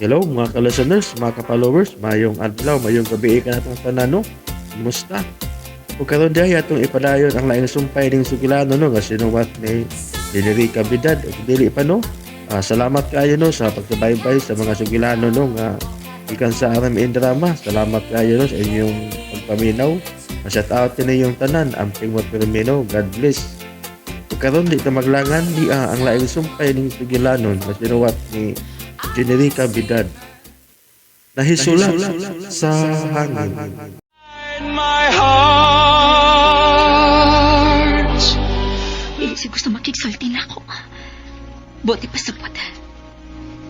Hello mga ka-listeners, mga ka-followers, mayong adlaw, mayong gabi ka natong tanano. Kumusta? Ug karon diay atong ipadayon ang laing sumpay ning sugilano no nga sinuwat ni Jenerica Bidad ug dili pa no. Salamat kaayo no sa pagsubaybay sa mga sugilano no nga ikan sa RMN drama. Salamat kaayo no sa inyong pagpaminaw. Shout out din yung tanan, amping mo Firmino. God bless. Ug karon di ta maglangan di ang laing sumpay ning sugilano nga sinuwat ni Jenerica Bidad. Nahisulat sa hangin. In my heart. Dili siya gusto makigsulti na ako. Buti pa sabot.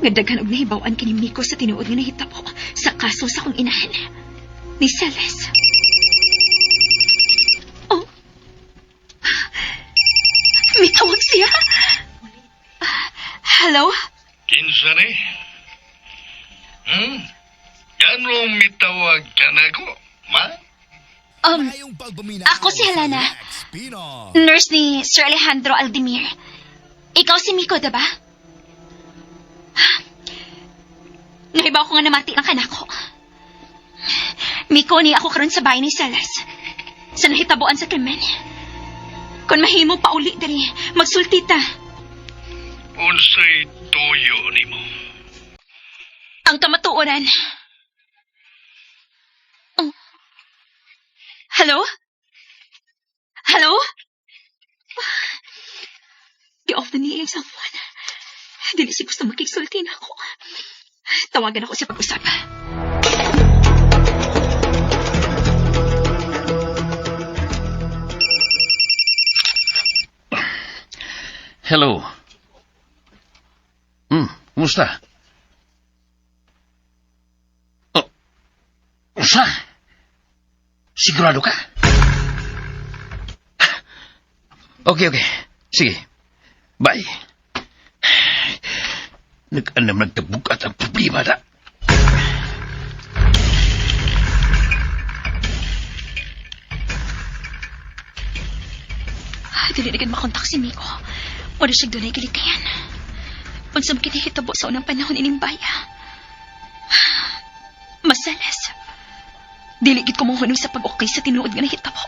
Nga daghan og nahibaw-an kini Miko sa tinuod nga nahitabo sa kaso sa akong inahan ni Celes. Oh. May tawag siya. Hello? Kinsa ni? Ganong mitawag ka na ko, ma? Ako si Helena. Nurse ni Sir Alejandro Aldemir. Ikaw si Miko, diba? Nahibaw ko nga namati ang kanako. Miko, ni ako karon sa bahay ni Celes. Sa nahitabuan sa krimen. Kung mahimo pa uli dali, magsultita. Unsay tuyo ni mo? Ang kamatuoran. Oh. Hello? Hello? Di-off na niya yung cellphone. Dili si gusto makiksulti na ako. Tawagan ako sa pag-usap. Hello. Kumusta? Oh, usa? Sigurado ka? Okay. Sige. Bye. Nag-anam nagtabukat ang problema na. Dili na gan makontak si Miko. Wala siya doon ay gilikayan. Unsam kini hitabo sa unang panahon ining baya. Masalas. Dili gid ko mohunong sa pag-okay sa tinuod nga nahitabo.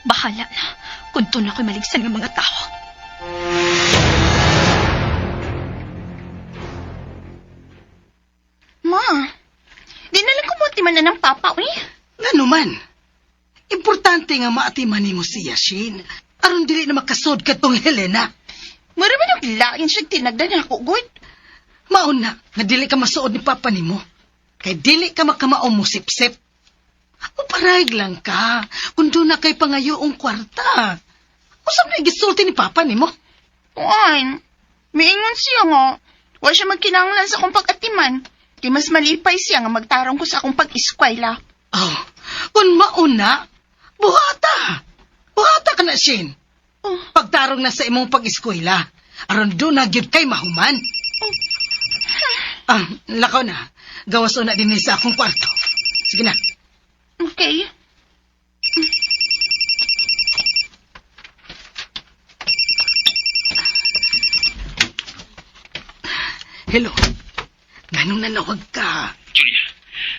Bahala na kung doon ako'y maligsan ng mga tao. Ma, di nalang kumuti man na ng papa, uy. Ngano man? Importante nga maatiman nimo si Yashin. Aron dili na makasod ka tong Helena. Mara man ang lain siya tinagdan ako, good. Mauna, nga dili ka masuod ni Papa nimo. Kay dili ka makamaong musip-sip. Uparayag lang ka. Kung doon na kay pangayoong kwarta. Usap na gisulti ni Papa nimo. Uy, miingon siya nga. Wala siya magkinanglan sa akong pag-atiman. Di mas malipay siya nga magtarong ko sa akong pag-eskwela. Oh, kung mauna, buhata. Buhata ka na, Shin. Oh. Pagtarong na sa imong pag-eskwela. Aron doon na gyud kay mahuman. Lakaw na. Gawas una din sa akong kwarto. Sige na. Okay. Hello. Ganong nanawag ka? Julia,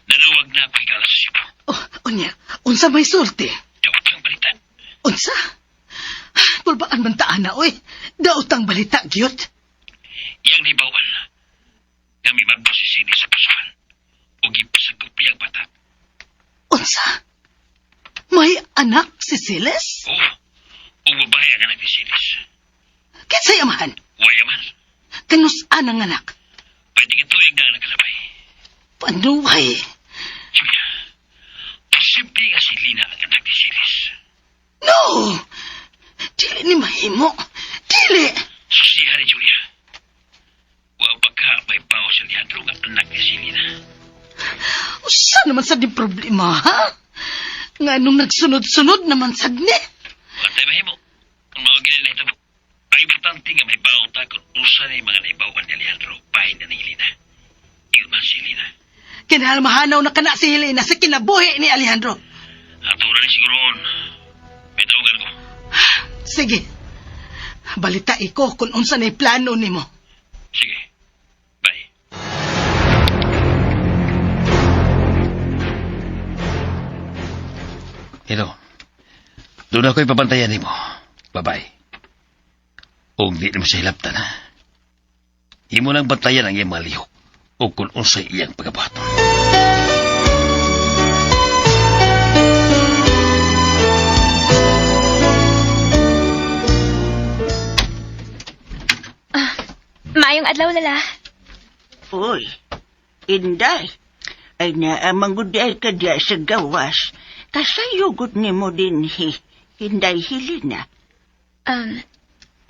nanawag na ako ikalas siya. Oh, unya. Unsa may sulti? Dapat kang balita. Unsa? Tulbaan man taan na, oy. Daotang balita, gyud. Yang nibawan na. Kami magbasisini sa kasuhan. O gipasagupi ang bata. Unsa? May anak si Siles? Oo. O babae ang anak ni Silis. Kinsay amahan? Wayaman. Kanus-an ang anak? Pwede ka tuwing na nakalabay. Panuway. Julia, posible nga si Lina ang anak ni Silis. No! Dili ni mahimo. Dili! Susihan ni Julia. Wa baka may bawo sa Leandro ang anak ni si Lina. Usa naman sa di problema, ha? Nga nung nagsunod-sunod naman sad ni. Wantay mahimo. Ang mga gila na ito mo. Ang importante nga may bawo ta kung usa na yung mga naibawan ni Leandro bahin na ni Lina. Ilman si Lina. Kinalmahanaw na kana si Helena sa kinabuhi ni Alejandro. Ato na ni siguron. May tawagan ko. Sige. Balita ko kung unsa na'y plano nimo. Sige. Bye. Hello. Doon ako'y pabantayan mo. Bye-bye. O di naman siya hilaptan, ha? Imo lang bantayan ang iyang mga lihok o kung unsay iyang pagkabaton. Maayong adlaw lala. Uy, Inday. Ay naamangguday ka diya sa gawas. Kasayugot ni mo din Inday Helena.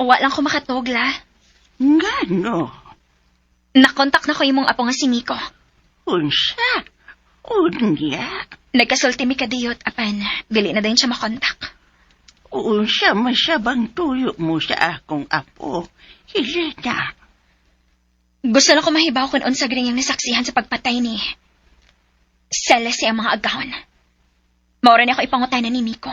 Wa lang ko makatog la. Ngano? Nakontak na ko imong apo nga si Miko. Unsa? Unya? Nagkasulti mi kadiyot apan dili na dayon siya makontak. Unsa masyabang tuyo mo sa akong apo, Helena? Gusto lang ko mahibaw kung unsa gid niyang nasaksihan sa pagpatay ni Celeste ang mga agahon. Maura niya ako ipangutanan ni Miko.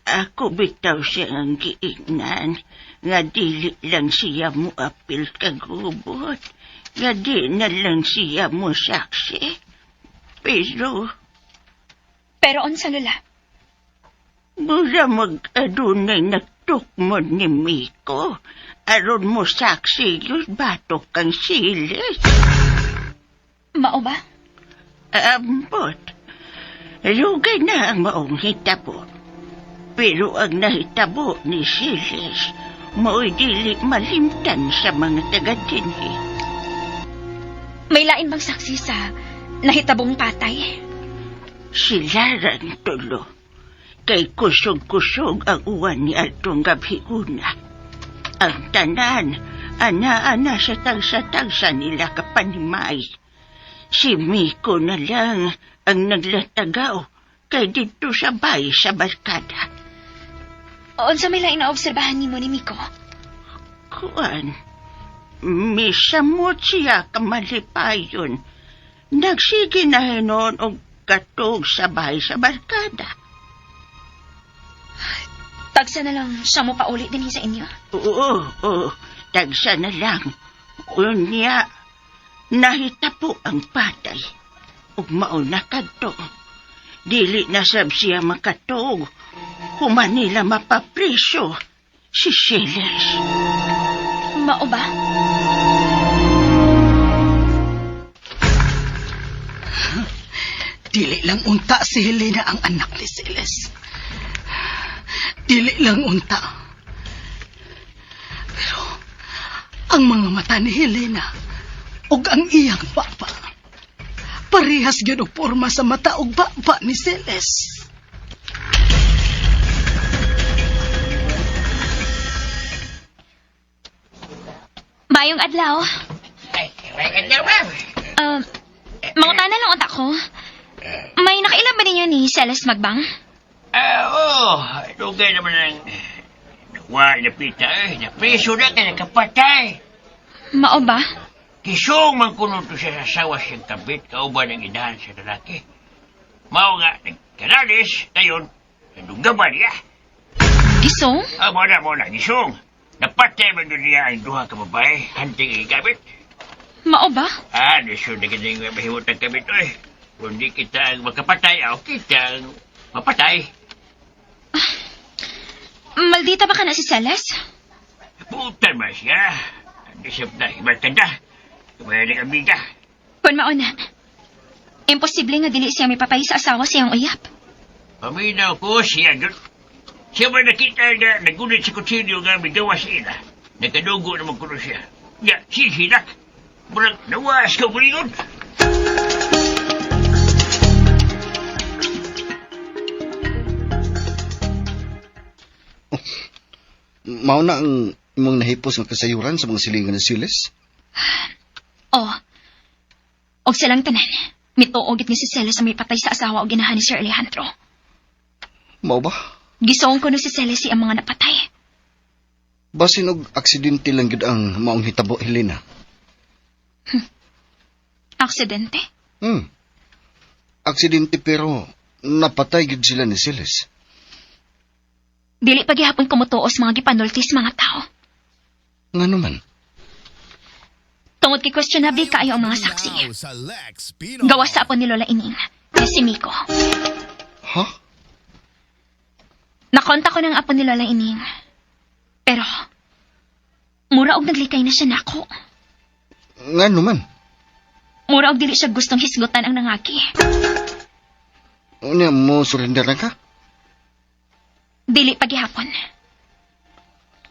Ako bitaw siya ang giingnan, nga dili lang siya mo apil kagubot, nga di na lang siya mo saksi. Pero unsa lula? mura mag-adunay nagtukmod ni Miko, aron mo saksi yun batok kang silis. Mao ba? Ambot, lugay na ang maong hitabo. Pero ang nahitabo ni Silis, mao'y dili malimtan sa mga taga-dinhi. May lain bang saksi sa nahitabong patay? Silaran tulo. Kay kusog-kusog ang uwan ni Altong Gabhiuna. Ang tanan, ana-ana sa tagsa-tagsa nila kapanimay. Si Miko na lang ang naglatagaw kay dito sa bay sa barkada. Unsa may lain na obserbahan nimo ni Miko? Kuan, misamot siya kamalipayon. Nagsige na hinon og katog sa bay sa barkada. Tagsa na lang siya mo paulit din sa inyo. Oo, tagsa na lang. Unya, nahitapo ang patay. Ug mao na kadto. Dili na sab siya makatog. Human nila mapapriso si Siles. Mao ba? Dili lang unta si Helena ang anak ni Siles. Dili lang unta. Pero ang mga mata ni Helena ug ang iyang papa parehas gyud og porma sa mata ug baba ni Siles. Mayong adlaw. Magandang ma'am. Mangutana lang utak ko. May nakailan ba ninyo ni Celeste Magbang? Oo. Lugay naman ang... Wa, napita napriso na ka, nakapatay. Mao ba? Kisong man kuno to siya sa asawa siyang kabit, kauban ang inahan sa lalaki. Mao nga, nagkanalis, tayon, nandunggaban niya. Gisong? Mo na, gisong. Napatay man doon niya ang duha ka babae, hanting ikabit. Mao ba? Nasun na ganyan nga mahimot ang kabit, oy. Kung di kita ang makapatay, kita ang mapatay. Maldita ba ka na si Celeste? Putan ba siya? Hindi siya na, ibarkada. Kumaya ng amiga. Kung mauna, imposible nga dili siya may papay sa asawa siyang uyap. Paminaw ko siya doon. Siya ba nakita na nagunit sa kutsilyo nga may gawa sa ina? Nagkadugo naman kuno siya. Ya, silak. Murang nawas ka bulingon. Mao na ang imong nahipos ng kasayuran sa mga silingan ng Siles? Oh. Og silang tanan, mituogit ni si Celeste ang may patay sa asawa o ginahan ni Sir Alejandro. Mao ba? Gisoong ko no si Celeste ang mga napatay. Basin og aksidente lang gid ang maong hitabo, Helena. Aksidente? Aksidente pero napatay gid sila ni Siles. Dili pa gihapon kumutuos mga gipanultis mga tao. Ngano man? Tungod kay questionable kaayo ang mga saksi. Gawas sa apon ni Lola Ining. na si Miko. Ha? Nakonta ko ng apo ni Lola Ining. Pero, mura og naglikay na siya nako. Nga naman. Mura og dili siya gustong hisgutan ang nangaki. Unya mo surrender na ka? Dili pagihapon.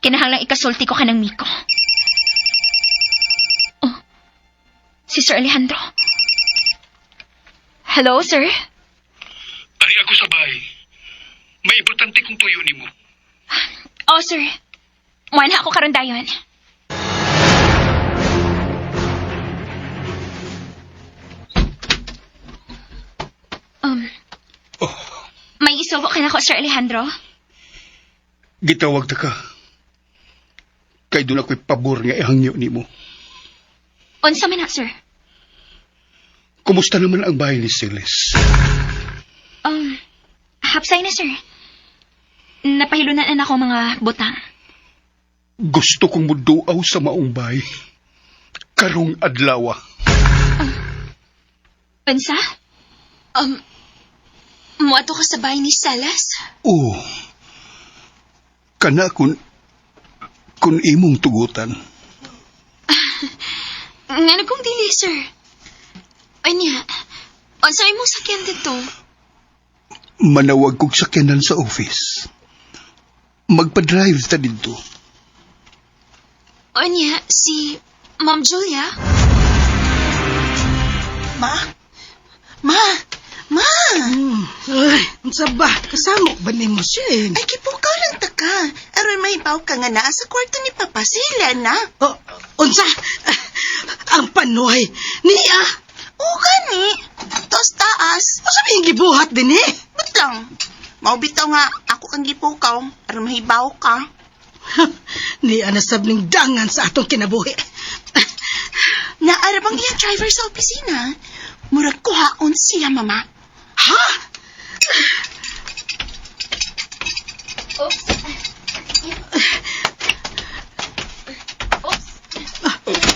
Kinahanglang ikasulti ko kanang Miko. Oh, si Sir Alejandro. Hello, sir? Ari ako sa bahay. May importante kong tuyo ni mo. Oh, sir. Muan ako karon dayon. Oh, May isubo ka na ko, Sir Alejandro? gitawag ta ka. Kay doon ako'y pabor nga ihangyo ni mo. Unsa man na, sir? Kumusta naman ang bahay ni Siles? Hapsay na, sir. Napahilunan na ako mga butang. Gusto kong muduaw sa maong bahay. Karong adlawa. Unsa? Muato ka sa bahay ni Salas? Oo. Kana kun imong tugutan. Nga kong dili, sir. Anya, unsa imong sakyan dito? Manawag kong sakyanan sa office. Magpa-drive ta dito. Anya, si Ma'am Julia? Ma? Ay, unsa ba? Kasamo ba ni mo siya? Ay, kipukaw lang ta ka. Aron may baw ka nga naa sa kwarto ni Papa Sila na. Oh, unsa? Ang panoy. Niya! Oo gani. Tos taas. Unsa ba yung gibuhat din eh? Butang. Maubitaw nga ako kang gipukaw. Aron mahibaw ka. Niya nasabning dangan sa atong kinabuhi. Naara bang iya driver sa opisina? Murag kuhaon siya, mama. Ha? Oops.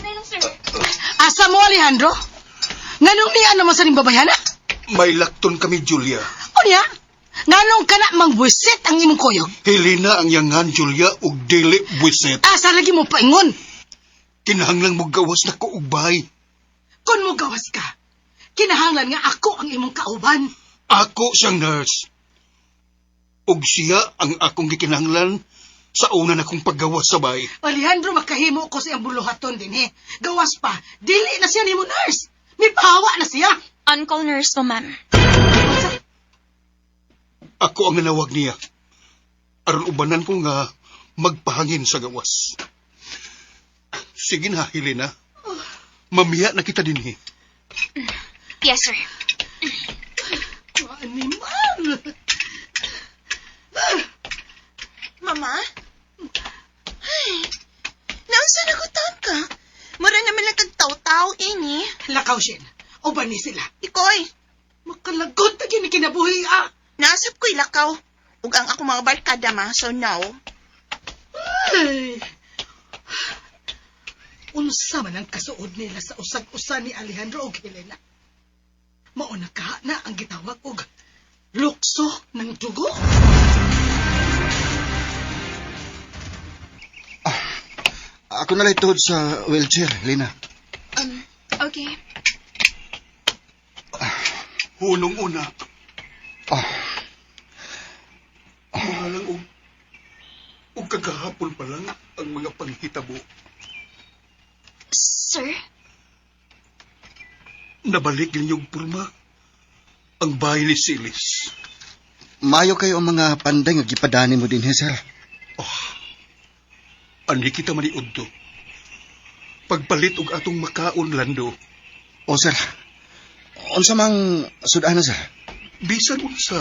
Lang, sir. Asa mo, Alejandro? Nganong niya naman sa ning babayana? May lakton kami, Julia. O niya? Nganong ka na mangbuisit ang imong koyog? Helena ang yangan, Julia, ug dili buiset. Asa lagi mo paingon? Kinahanglang mo gawas na ko og bahay. Kung mo gawas ka, kinahanglan nga ako ang imong kauban. Ako siyang nurse. Ug siya ang akong gikinahanglan sa una na kong paggawas sa bahay. Alejandro, makahimo ko siyang buluhaton din eh. Gawas pa, dili na siya ni mo nurse. May pahawa na siya. On-call nurse ko, ma'am. Ako ang nanawag niya. Aron ubanan ko nga magpahangin sa gawas. Sige na, Helena. Mamiya na kita din eh. Yes, sir. Animal! Mama? Ay, naunsa nagutan ka? Mura naman lang kagtaw-taw, ini. Lakaw siya. O ba ni sila? Ikoy, Makalagot na gini kinabuhi ah. nasab ko'y lakaw. Ug ang ako mga barkada ma, so now. Ay. Unsa man ang kasuod nila sa usag-usa ni Alejandro og Helena. Mauna ka na ang gitawag og lukso ng dugo. Ako na lang tuhod sa wheelchair, Helena. Okay. Unong-una, Ah, mga lang og kagahapon pa lang ang mga panghitabo. Sir? Nabalik ninyong purma ang bahay ni Silis. mayo kayo ang mga panday nga gipadani mo din, sir. Ani kita maniud to. Pagpalit og atong makaon lando, O, sir. Unsa mang sudana, sir? bisan unsa.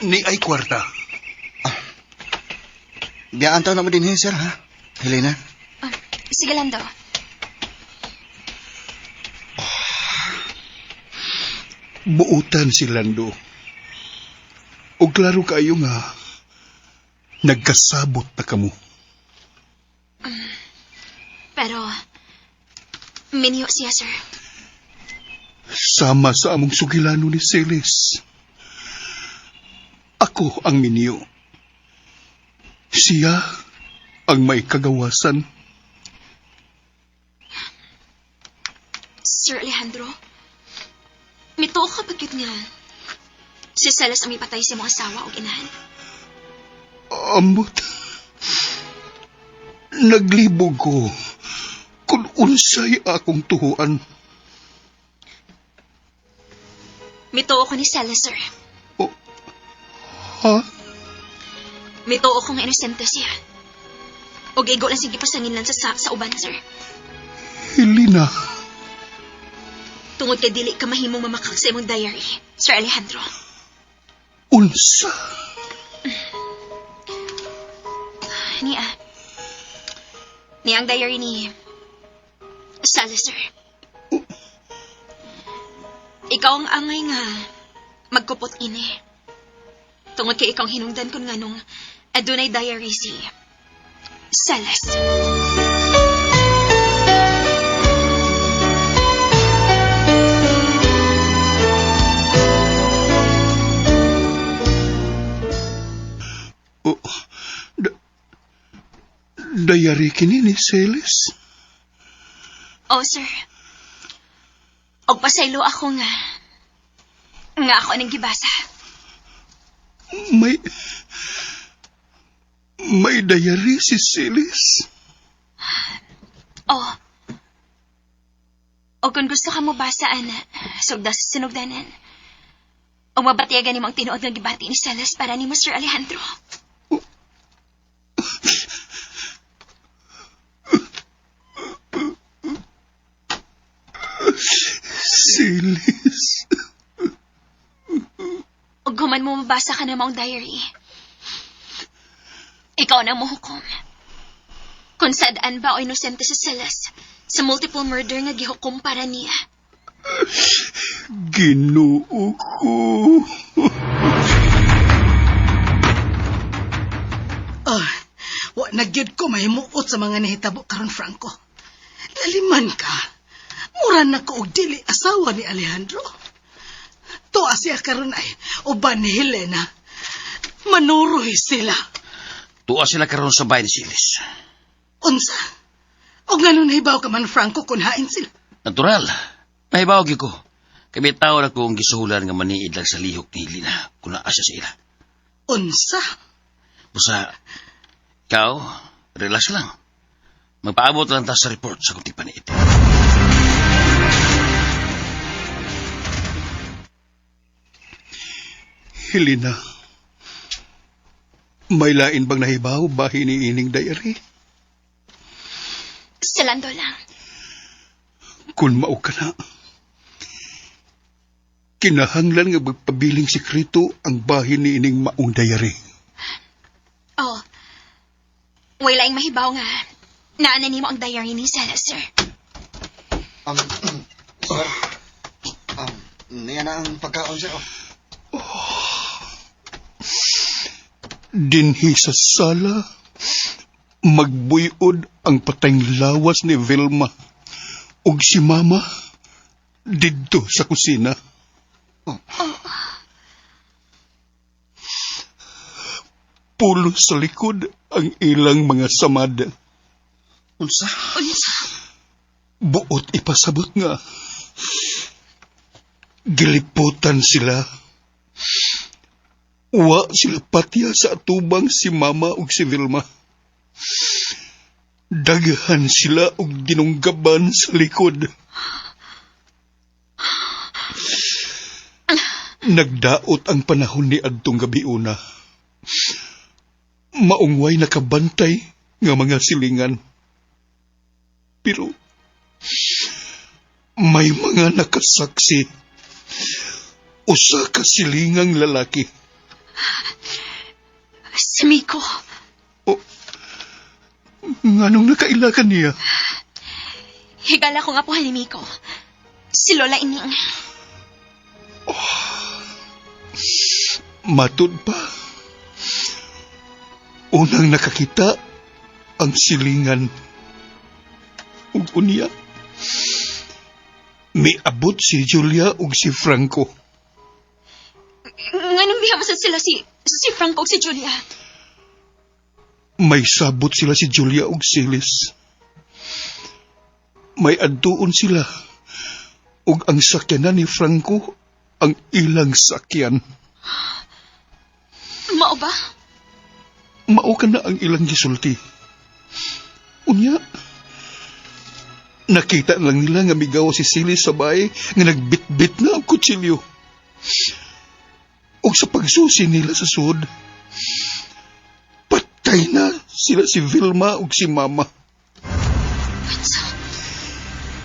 Ni ay kwarta. Biyaan tayo naman din, sir, ha? Helena? Sige lang daw. Buutan si Lando. O klaro kayo nga, nagkasabot na kamo. Pero, miniyo siya, sir. Sama sa among sugilano ni Celes. Ako ang minyo. Siya ang may kagawasan. Sir Alejandro, mituo ka bagit nga si Celes ang ipatay sa mga asawa o inahan. Ambot. Naglibog ko kung unsay akong tuhuan. Mituo ko ni Celes, sir. Ha? Mituo ko nga inosente siya. O gigo lang sige pasangin lang sa uban, sir. Helena. Tungod kay dili ka mahimong mamakak sa imong diary, Sir Alejandro. Unsa? Ni ang diary ni Celes, sir. Ikaw ang angay nga magkupot ini. Tungod kay ikaw ang hinungdan ko nga nung adunay diary si Celes. Diary kini ni Celes? Oh, sir. Og pasaylo ako nga ako nang gibasa. May diary si Celes? Oh. O kung gusto ka mo basaan, sugda sa sinugdanan. O mabatiyagan ni mo ang tinuod ng gibati ni Celes para ni Mr. Alejandro. Celes. O guman mo mabasa ka na maong diary. Ikaw na mohukom. Kung sadaan ba o inosente si Celes sa multiple murder nga gihukom para niya. Ginoo ko. Wa na gyud ko mahimuot sa mga nahitabo karon, Franco. Laliman ka. Mura na ko og dili asawa ni Alejandro. Tuwa siya karon ay uban ni Helena. Manuroy sila. Tuwa sila karon sa bahay ni Celes. Unsa? O nga nun nahibaw ka man, Franco, kung hain sila. Natural. Nahibaw gyud ko. Kami tao na kong gisuhulan nga maniid lang sa lihok ni Helena kung naasya sa ila. Unsa? Busa, ikaw, relax lang. Magpaabot lang ta sa report sa kunting paniid. Helena, may lain bang nahibaw bahin ni ining diary? Salando lang. Kung mao ka na, kinahanglan nga magpabiling sekreto ang bahin ni ining maong diary. Oh. Wala yung mahibaw nga. Naanan mo ang diary ni Celes, sir. Sir, niya na ang pagkaon, sir. Dinhi sa sala, magbuyod ang patayng lawas ni Vilma ug si Mama didto sa kusina. Pulo sa likod ang ilang mga samad. Unsa? Buot ipasabot nga. Giliputan sila. Wa sila patya sa atubang si Mama ug si Vilma. Daghan sila og dinunggaban sa likod. Nagdaot ang panahon ni adtong gabiuna. Maungway nakabantay nga mga silingan. Pero may mga nakasaksi. Usa ka silingang lalaki. Si Miko. Nganong nakailakan niya? Higala ko nga po ni Miko. Si Lola Ining. Matud pa. Unang nakakita ang silingan. Ug unya, Miabot si Julia ug si Franco. Nganong bihawasan sila si Franco ug si Julia? May sabot sila si Julia ug Silis. May adtuon sila. Ug ang sakyanan ni Franco ang ilang sakyan. Mao ba? Mao ka na ang ilang gisulti. Unya, nakita lang nila nga migaw si Silis sa bahay nga nagbitbit na ang kutsilyo. Ug sa pagsusi nila sa sud, patay na sila si Vilma ug si Mama. So,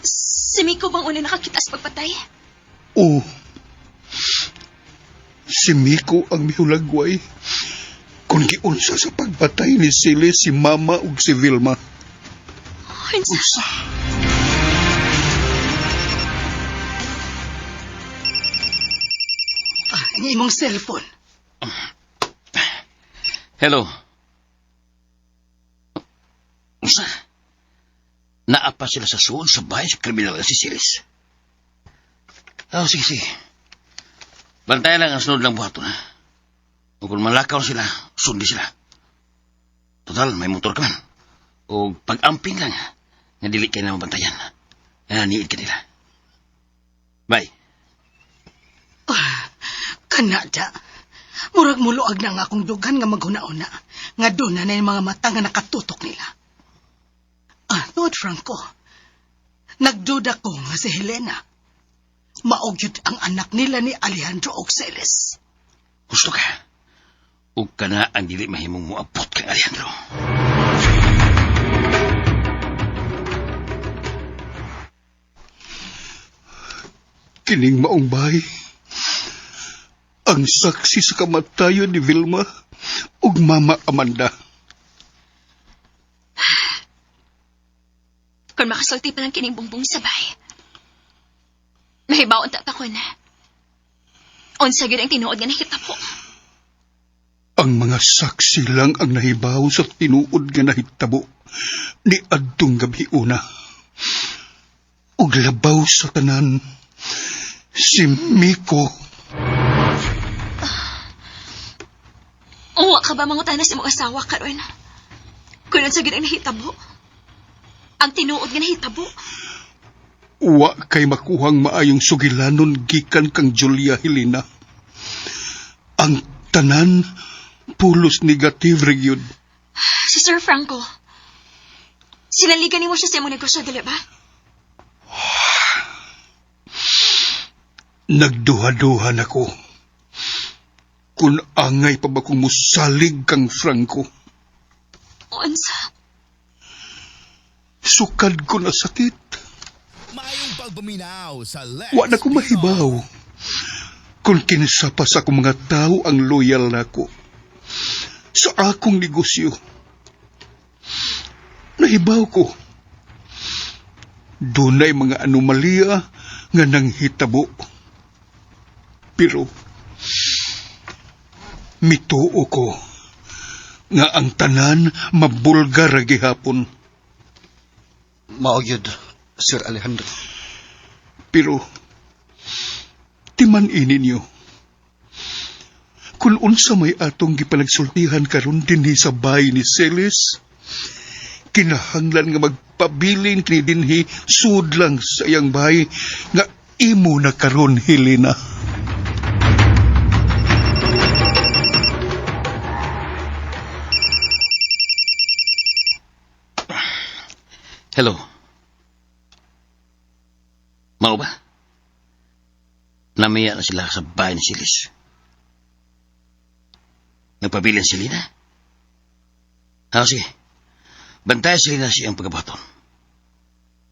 si Miko bang una nakakita sa pagpatay? Oo. Si Miko ang mihulagway kung giunsa sa pagpatay ni Silis, si Mama ug si Vilma. Unsa? Ang imong cellphone. Hello. Unsa? Naapa sila sa suon sa bahay sa kriminal si Silis. Sige. Bantayan lang ang sunod lang buhaton, ha? O kung malakaw sila, sundi sila. Total, may motor ka man. O pag-amping lang, nga dili kayo na mabantayan. Niid ka nila. Bye. Kanada. Murag muluag na nga akong dugan nga maghuna-una. Nga doon na yung mga mata nga nakatutok nila. Lord Franco, nagduda ko nga si Helena. Maugyod ang anak nila ni Alejandro Oxeles. Gusto ka? Ug ka na ang dili mahimong moabot kang Alejandro. Kining maong bahay, ang saksi sa kamatayon ni Vilma ug Mama Amanda. Kung makasulti pa lang kining bungbong sa bahay, mahibaw ang tata ko na. Unsa gyud ang tinuod nga nahitabo. Ang mga saksi lang ang nahibaw sa tinuod nga nahitabo ni adtong gabi una. Ug labaw sa tanan, si Miko. Uwa ka ba mangutana sa imong asawa karon? Kung unsa gyud ang nahitabo? Ang tinuod nga nahitabo? Wa kay makuhang maayong sugilanon gikan kang Julia Helena. Ang tanan pulos negative gyud. Si Sir Franco. Sinaligan nimo siya sa imong negosyo, dili ba? Nagduha-duhan ako. Kung angay pa ba kong musalig kang Franco. Unsa? Sukad ko na sakit. Mayong pagbuminaw sa Lex. Wa na ko mahibaw. Kung kinsa pa sa akong mga tao ang loyal na ko. Sa akong negosyo. Nahibaw ko. Dunay mga anomalya nga nanghitabo. Pero mituo ko nga ang tanan mabulgar gihapon. Maogyod, Sir Alejandro. Pero timan ininyo. Kung unsa may atong gipanagsultihan karon dinhi sa bahay ni Silis, kinahanglan nga magpabilin kini dinhi sud lang sa iyang bahay nga imo na karon, Helena. Hello. Mao ba? Namiya na sila sa bahay ni Silis. Nagpabilin si Lina? Sige. Bantayan si Lina siyang pagkabaton.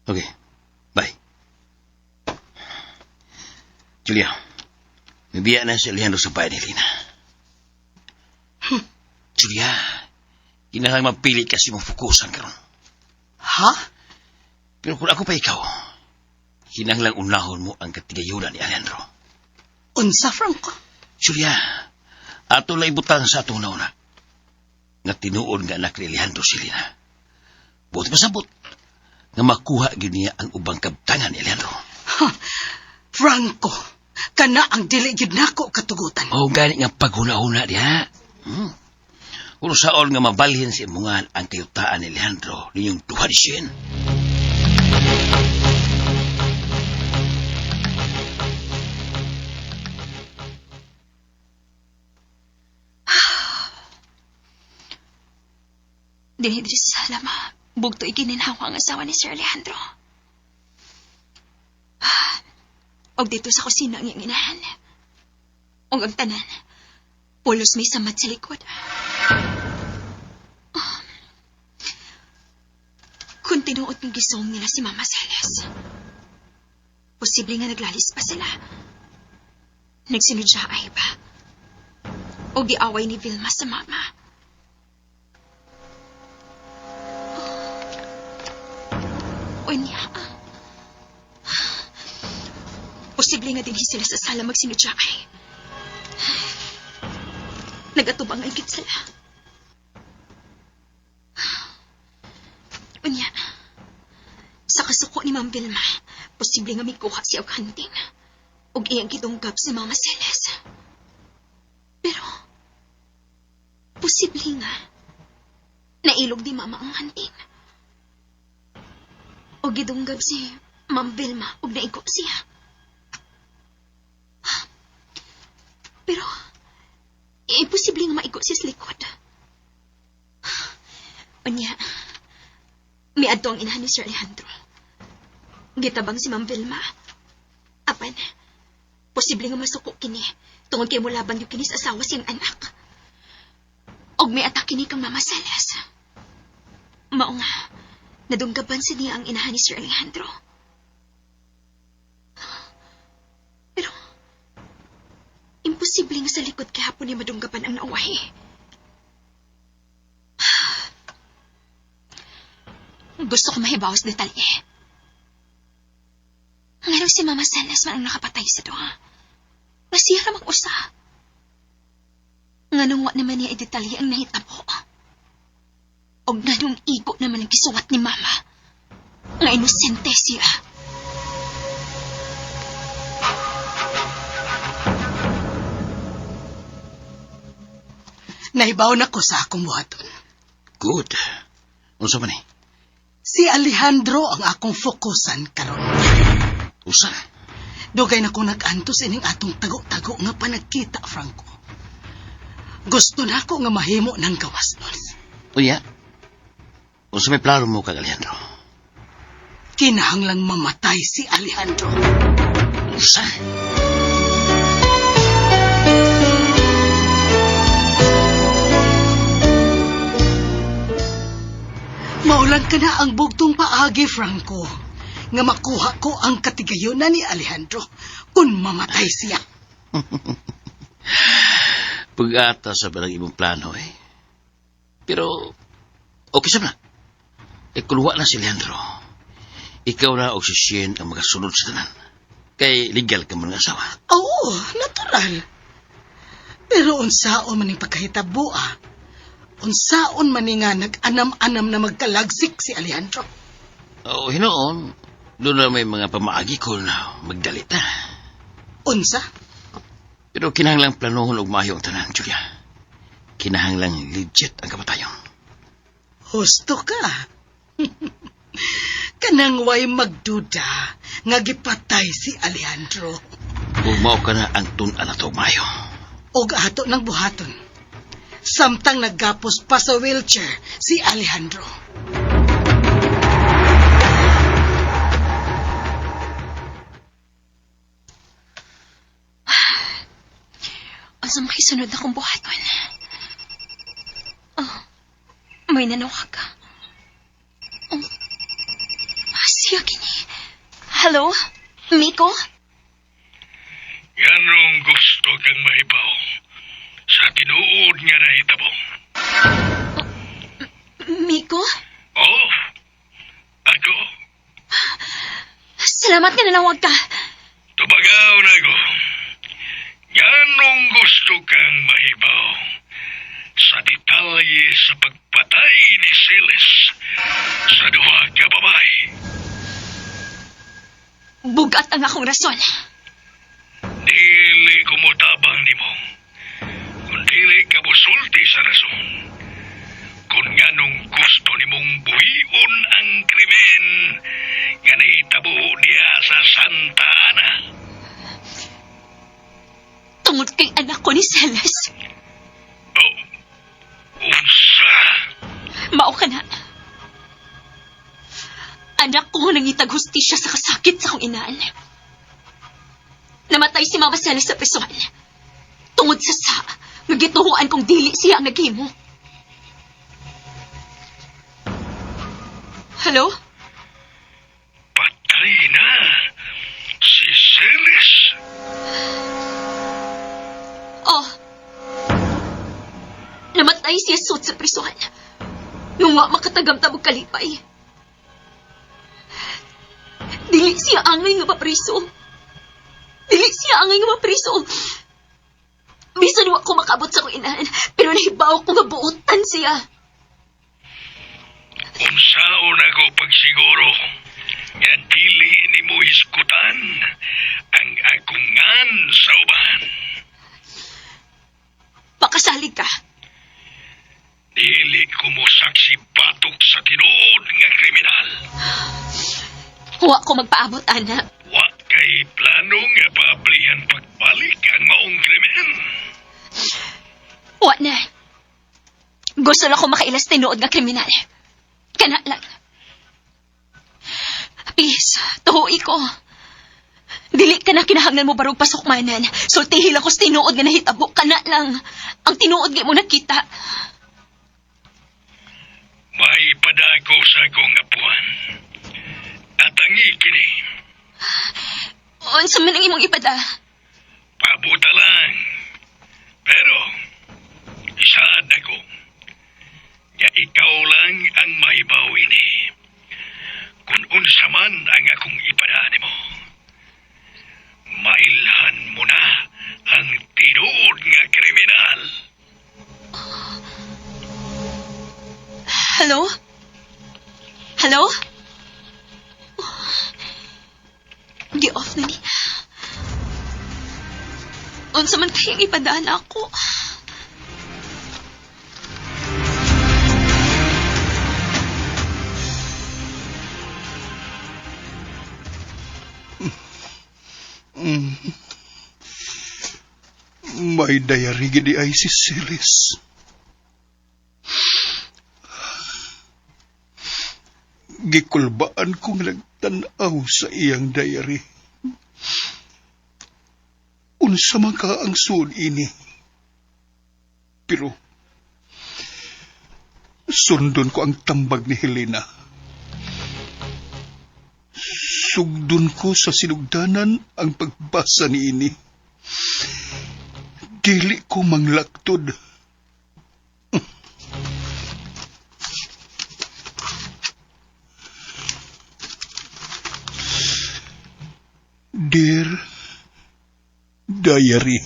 Okay. Bye. Julia, nabiya na si Alejandro sa bahay ni Lina. Julia, kinahang mapili kasi mong fokusan karon. Ha? Pero kung ako pa ikaw, kinahanglang unahon mo ang katigayunan ni Alejandro. Unsa, Franco? Julia, ato lang ibutang sa atong nauna. Nga tinuod nga anak ni Alejandro si Lina. Buti masabot nga makuha gid niya ang ubang kabtangan ni Alejandro. Franco, kana ang dili gyud nako katugutan. O gani nga paghuna-huna diha. Kung saon nga mabalhin si imungan ang kayutaan ni Alejandro ninyong duha di siyen. Dinhidri sa lama, bugto ikininhawa ang asawa ni Sir Alejandro. Og dito sa kusina ang iyang inahan. Og ang tanan, pulos may samat sa likod. Kung tinuot ng gisong nila si Mama Celes, posible nga naglalis pa sila. Nagsunod siya ay ba? O giaway ni Vilma sa mama. O niya, posible nga din sila sa sala magsunod siya ay. Nagatubang ay git sila. Unya, sa kasuko ni Ma'am Vilma, posible nga may kuha siya og hunting. Og iyang gitunggap si Mama Celes. Pero, posible nga, nailog ni Mama ang hunting. Og gitunggap si Ma'am Vilma og naigo siya. Pero, imposible nga maigo siya sa likod. Unya, may adto ang inahan ni Sir Alejandro. Gitabang si Ma'am Vilma. Apan, posible nga masuko kini tungod kay mulaban yung kini sa asawa siyang anak. Og may atake ni kang Mama Celes. Mao nga, nadunggaban sa niya ang inahan ni Sir Alejandro. Pero, imposible nga sa likod kahapon ni madunggaban ang nauwahi. Gusto ko mahibawas detalye. Ngano si Mama Celes man ang nakapatay sa doha. Nasira mag-usa. Nganong wa naman niya i-detalye ang nahitabo. O nganong igo naman ang gisuwat ni Mama. Nga inosente siya. Nahibaw na ko sa akong buhaton. Good. Unsa man eh? Si Alejandro ang akong fokusan karon. Usa? Dugay na ko nag-antos ining atong tago-tago nga panagkita, Franco. Gusto na ako nga mahimo ng gawas nun. Unya? Unsa may plano mo kag Alejandro? Kinahanglang mamatay si Alejandro. Usa? Maulan ka na ang bugtong paagi, Franco. Nga makuha ko ang katigayunan ni Alejandro kung mamatay siya. Pag-ata sa balang imong plano eh. Pero, okay sa na. Kulwa na si Alejandro. Ikaw na o si Shane ang magasunod sa tanan. Kay legal ka mo ng asawa. Oo, natural. Pero unsaon man yung pagkahitabo, unsaon man nga nag-anam-anam na magkalagsik si Alejandro. Oo, hinoon. Doon na may mga pamaagi ko na magdalita. Unsa? Pero kinahanglang planohon og maayo ang tanan, Julia. Kinahanglang legit ang kamatayon. Husto ka. Kanang way magduda nga gipatay si Alejandro. Bumao ka na ang tun-an na to, maayo. Og ato ng buhaton. Samtang naggapos pa sa wheelchair si Alejandro. Asa makisunod na kong buhaton. Oh, may nanawag ka. Oh, siya kini. Hello? Miko? Yanong gusto kang mahibaw sa tinuod nga nahitabong. Miko? Oh, ako. Salamat nga nanawag ka. Tubagaw na ko. Yanong gusto kang mahibaw sa detalye sa pagpatay ni Siles sa duha ka babae. Bugat ang akong rason. tabang nimo. Kung dili ka musulti sa rason. Kung nganong gusto nimong buhion ang krimen nga nahitabo diha sa Santa Ana. Tungod kay anak ko ni Celes. Unsa? Mao ka na. Anak ko nangitag hustisya sa kasakit sa akong inaan. Namatay si Mama Celes sa prisuhan. Tungod sa nagituhuan kong dili siya ang naghimo. Hello? Patay na si Celes. Oh. Namatay siya sud sa prisuhan. Nung wa makatagamtab og kalipay. Dili siya angay nga mapriso. Dili siya angay nga mapriso. Bisan wa ko makabot sa kong inahan, pero nahibaw ko nga buotan siya. Unsaon ako pagsiguro nga dili nimo hisgutan ang agungan sa uban. Pakasalig ka. Dili ko mo saksi batok sa tinuod nga kriminal. Wa ko magpaabot, anak. Wa kay plano nga pablihan pagbalik ang maong krimen. Wa na. Gusto lang ko makailas tinuod nga kriminal. Kana lang. Please, tuhui ko. Dili ka na kinahanglan mo barog pasukmanan. Sultihi lang ko sa tinuod nga nahitabo. Kana lang. Ang tinuod nga mo nakita. May padako sa akong apuan. At ang ikini. Unsa man ang imong ipada? Pabuta lang. Pero, isaad ako. Nga ikaw lang ang mahibaw ini. Kung unsa man ang akong ipadaan mo. Mailhan mo na ang tinuod nga kriminal. Hello? Hello? Gi-off na ni. Unsa man kayang ipadaan ako? May diary gini ay si Celes. Gikulbaan kong nagtanaw sa iyang diary. Unsa man ka ang suod ini. Pero, sundon ko ang tambag ni Helena. Sugdon ko sa sinugdanan ang pagbasa ni ini. Dili ko manglaktod. Dear Diary.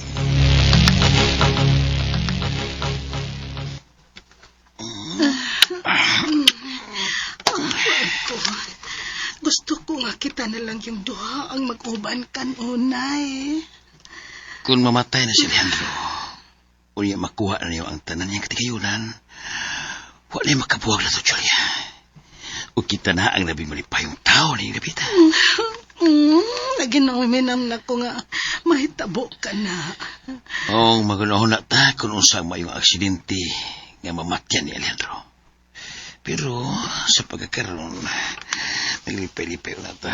Gusto ko nga kita na lang yung duha ang mag-uban kanunay. Kung mamatay na si Leandro, o niya makuha na niyo ang tanan niyang katigayunan, wala niya makabuwag na to, Julia. O kita na ang labing malipayong tao na yung labita. Naginawinam na ko nga mahitabo ka na. Oo, magunahon na ta kung unsang mayong aksidente nga mamatyan ni Leandro. Pero sa pagkakaroon, naglipay-lipay na ta.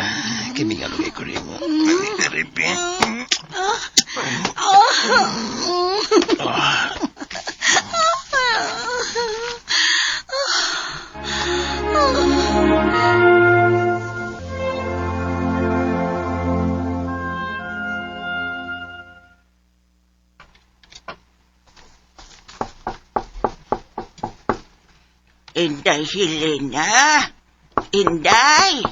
Kami nga lugay ko rin mo. Naglipay. Inday, Helena. Inday.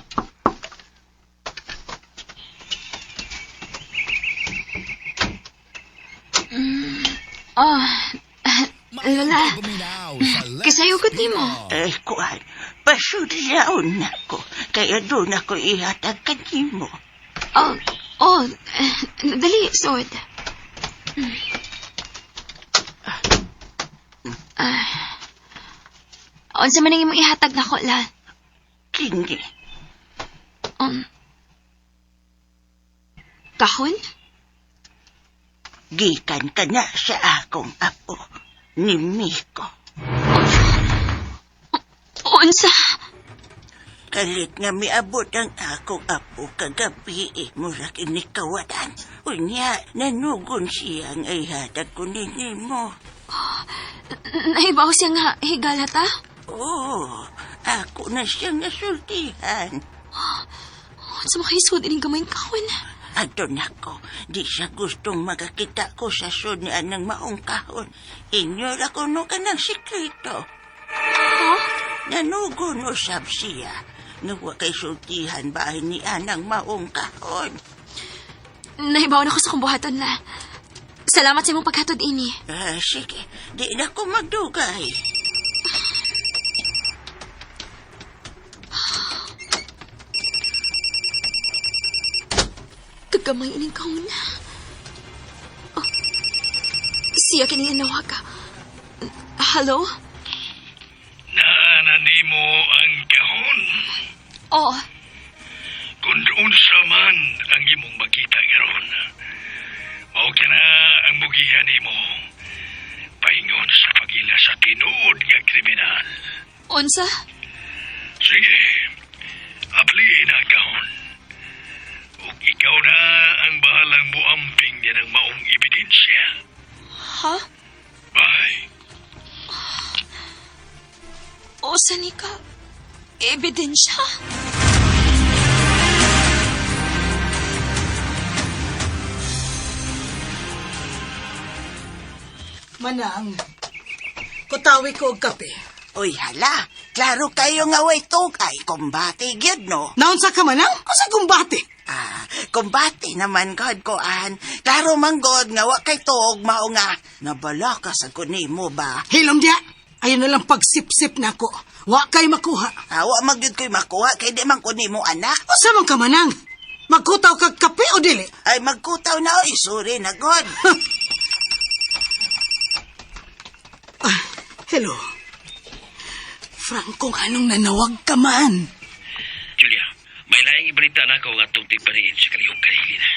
Lola. Kasayugot ni mo. Kuan. Pasudlaw na ko. Kaya doon ako ihatag kanimo. Dali, Sword. Unsa man ang imong ihatag nako, la? Kini, Kahon? gikan ka na sa akong apo, ni Miko. Unsa? Kalit nga miabot ang akong apo kagabi, mura kinikawadan. Unya, nanugon siya ang ihatag ko ninimo. Nahibaw siya nga higalata? Oo, ako na siyang nasultihan. Unsa makahisod ining gamay kahon? Adto nako, di siya gustong makakita ko sa sud ni anang maong kahon. Inyo ra ko no kanang sikreto. Nanugon usab siya. Nga kay sultihan bahay ni anang maong kahon. Nahibaw na ko sa kumbuhaton, la. Salamat sa imong paghatod ini. Sige, di na ko magdugay. Kagamay ining kahon na. Siya kini nawag ka. Hello? Naananimo ang kahon. Oh, Kung unsa man ang imong makita ngaron, mao na ang mugihan nimo. Paingon sa pagila sa tinuod nga kriminal. unsa? Sige, apliin ang kahon. Ug ikaw na ang bahalang muamping niya ng maong ebidensya. Ha? Bye. Usa ni ka? Ebidensya? Manang, kutawi ko og kape. Uy, hala, klaro kayo nga way tugay, kumbate gyud no. Naunsa ka manang? Asa gumbate? Kumbate naman god ko an. Klaro man god nga wa kay tuog mao nga nabala ka sa kunimo ba. Hilom dia. Ayun na lang pagsip-sip na ko. Wa kay makuha. Wa magyud koy makuha kay di man kunimo anak. Asa man ka manang? Magkutaw kag kape o dili? Ay magkutaw na oy, sorry na god. Hello. Franco, anong nanawag ka man? Julia, may laing ibalita na ako nga itong tigpariin sa kalihong kay Helena.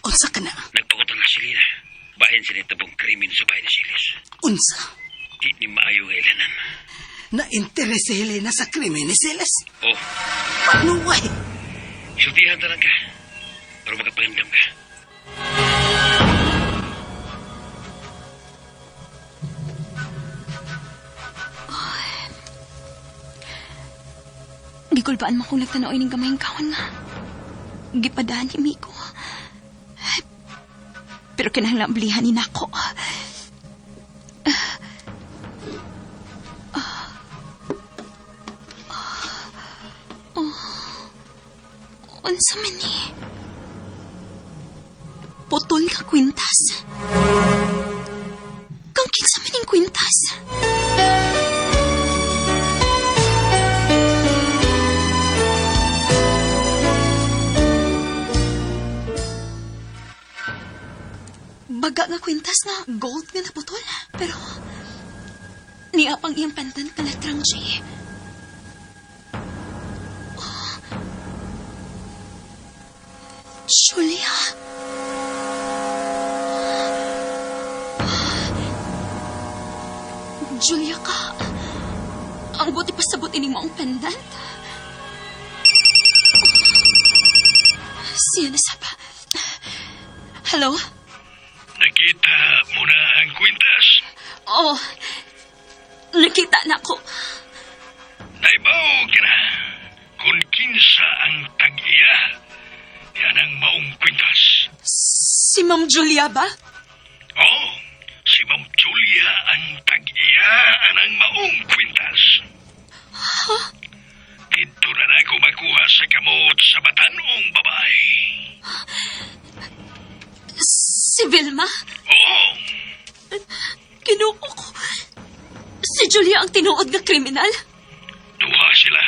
Unsa ka na? Nagpakutang na si Helena. Bahin sa nitabong krimen sa bahay ni Silis. Unsa? Di ni maayo nga ilanan. Na-interes si Helena sa krimen ni Silas? Oh, No way. sultihan talang ka. Pero magkapangandam ka. Gigulbaan mo kung nagtanaw ining gamayng kahon na. Gipadaan ni Miko. Pero kinahanglang bilihan ni nako. Unsa man ni? Putol ka kwintas. Kang kinsa man ning kwintas? Baga nga kwintas na gold nga naputol. Pero niya pang iyang pantan ka letrang J. Julia. Julia ka. Ang buti pa sabot ining maong pendant. Siya na sapa. Hello? Nakita mo na ang kwintas. Oh, nakita na ko. Naibaw ka na. Kung kinsa ang tag-iya, yan ang maong kwintas. Si Ma'am Julia ba? Oo, si Ma'am Julia ang tag-iya ang maong kwintas. Huh? Dito na ako makuha sa kamot sa batanong babae. Si Vilma? Oo, Kinuo ko. Si Julia ang tinuod nga kriminal? duha sila.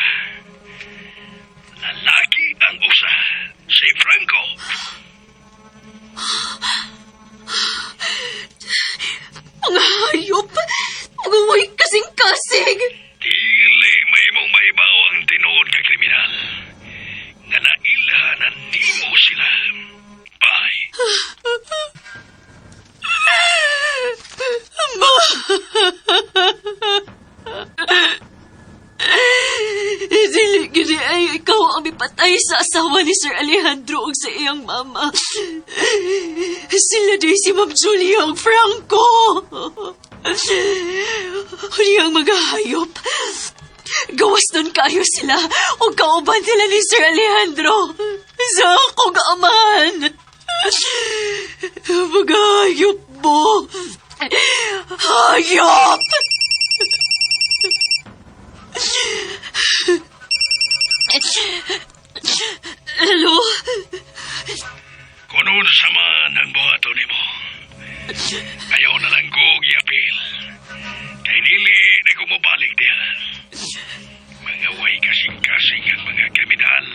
Lalaki ang usa, si Franco. Mga hayop! Mga way ka ay sa asawa ni Sir Alejandro ug sa iyang mama. Sila di si Ma'am Julia ug Franco. Niyang mga hayop. Gawas nun kayo sila o kauban sila ni Sir Alejandro sa akong amahan. Mga hayop mo. Hayop! Hello? Kuno sa man ang buhato nimo. Ayaw na lang ko giapil. Kay dili na gumabalik diyan. Mga way kasing-kasing ang mga kriminal.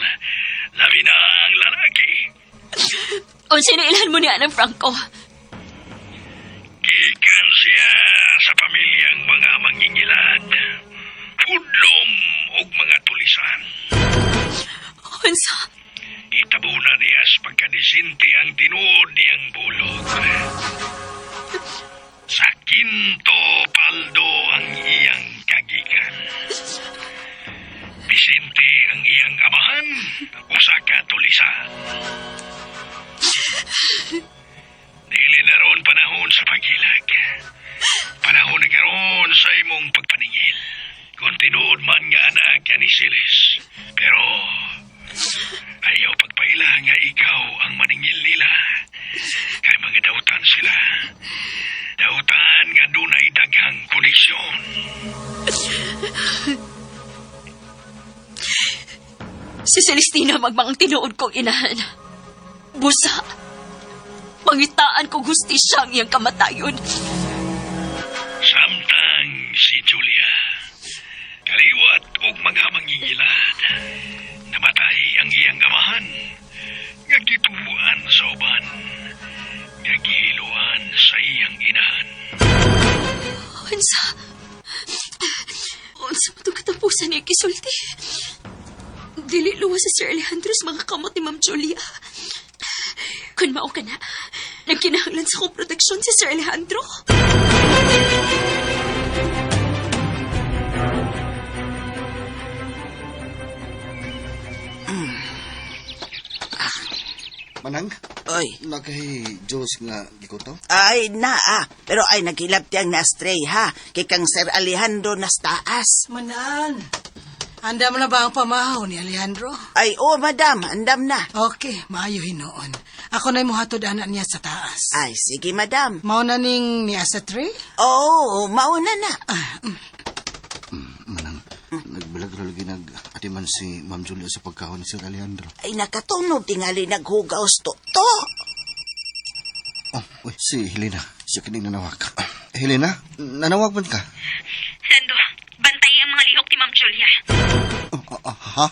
Labi na ang lalaki. O sinilan mo niya ng Franco? Gikan siya sa pamilyang mga mangingilat. Hudlom ug mga tulisan. Unsa? Itabuna niya sa pagkadisinti ang tinuod niyang bulog. Sa Quinto Paldo ang iyang kagikan. Bisente ang iyang amahan o sa katulisan. Dili na ron panahon sa paghilag. Panahon na karon sa imong pagpaningil. Kung tinuod man nga anak yan ni Silis. Pero ayaw pagpaila nga ikaw ang maningil nila. Kay mga dautan sila. Dautan nga dunay daghang koneksyon. Si Celestina magmang tinuod kong inahan. Busa. Pangitaan kong hustisya ang iyang kamatayon. Samtang si Julia, kaliwat og mga mangingilan, namatay ang iyang amahan, nga gitubuan sa uban, nga gihiluan sa iyang inahan. Unsa mo itong katapusan niya kisulti? Dili luwa sa Sir Alejandro sa mga kamot ni Ma'am Julia. Kung mao ka na, nagkinahanglan sa kong proteksyon si Sir Alejandro. Manang, Oy. nakay Diyos nga gikuto? Ay, naa. Pero ay, naghilap tiyang na-stray, ha? Kay kang Sir Alejandro nas taas. Manan, andam na ba ang pamahaw ni Alejandro? Ay, oh, madam. Andam na. Okay, maayo hinoon. Ako na'y muhatod anak niya sa taas. Ay, sige, madam. Mao na ning niya sa tray? Oo, mauna na. Manang, nagbalag ra lagi nag-atiman si Ma'am Julia sa pagkahon ni Sir Alejandro. Ay, nakatunog tingali naghugaws to. Oh, uy, si Helena. Siya kining nanawag. Helena, nanawag man ka? Lando, bantay ang mga lihok ni Ma'am Julia. Ha?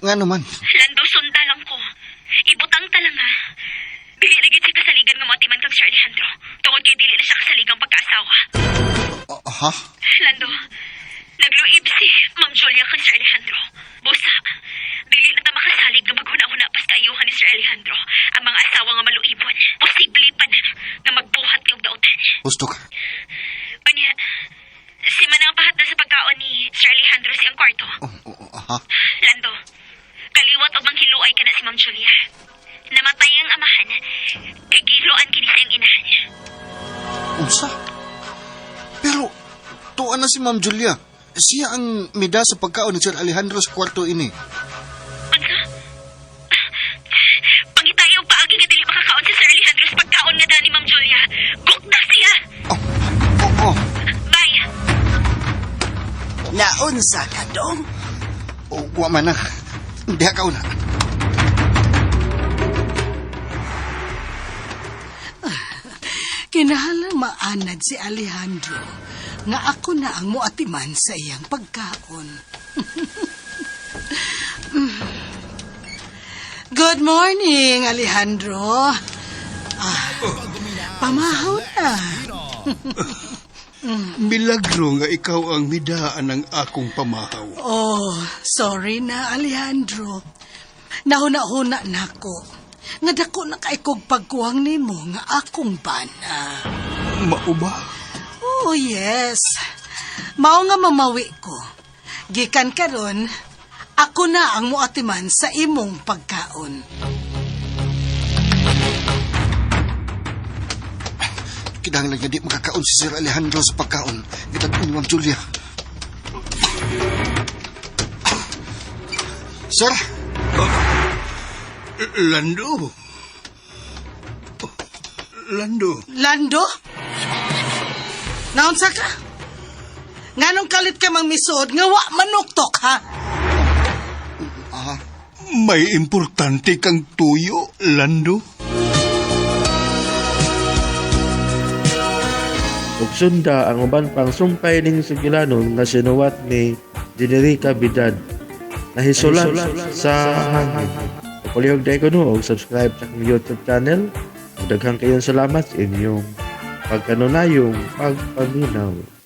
Nga naman. Lando, sunda lang ko. Ibutang talang ha. Dili na gid siya kasaligan nga motiman kang Sir Alejandro. Tungod kay dili na siya kasaligang pagkaasawa. Ha? Lando, nagluib si Ma'am Julia kang Sir Alejandro. Busa, dili na ta makasalig nga maghuna-huna pas kaayuhan ni Sir Alejandro. Ang mga asawa nga maluibon, posible pa na nga magbuhat ni og dautan. Gusto ka? Panya, si Manang pahat na sa pagkaon ni Sir Alejandro siyang kwarto. Ha? Lando, kaliwat o manghiluay ka na si Ma'am Julia. Namatay ang amahan, kay giluan kini siyang inahan. Unsa? Pero, tuwa na si Ma'am Julia. Siya ang mida sa pagkaon ni Sir Alejandro sa kwarto ini. Unsa? Pangitayo pa agi nga dili makakaon si Sir Alejandro sa pagkaon nga dani Ma'am Julia. Gukta siya. Oo. Bye. Naunsa ka, dong? Wa man na. Diha ka una. Kinahalang maanad si Alejandro nga ako na ang muatiman sa iyang pagkaon. Good morning, Alejandro. Pamahaw na. Milagro nga ikaw ang midaan ng akong pamahaw. Oh, sorry na, Alejandro. Nahuna-huna na ko. Nga dako na kaikog pagkuwang nimo nga akong bana. Mauba? Oh, yes. Mao nga mamawi ko. Gikan karon, Ako na ang muatiman sa imong pagkaon. Kinahanglan nga di makakaon si Sir Alejandro sa pagkaon. Gitag ni Ma'am Julia. Sir? Lando. Lando. Lando? Naunsa ka? Nganong kalit ka mang misuod nga wa manuktok, ha? May importante kang tuyo, Lando. Ug sunda ang uban pang sumpay ning sugilanon nga sinuwat ni Jenerica Bidad. Nahisulat sa hangin. Palihog day ko no, og subscribe sa akong YouTube channel. Daghang kayong salamat sa inyong pagkanunayong pagpaminaw.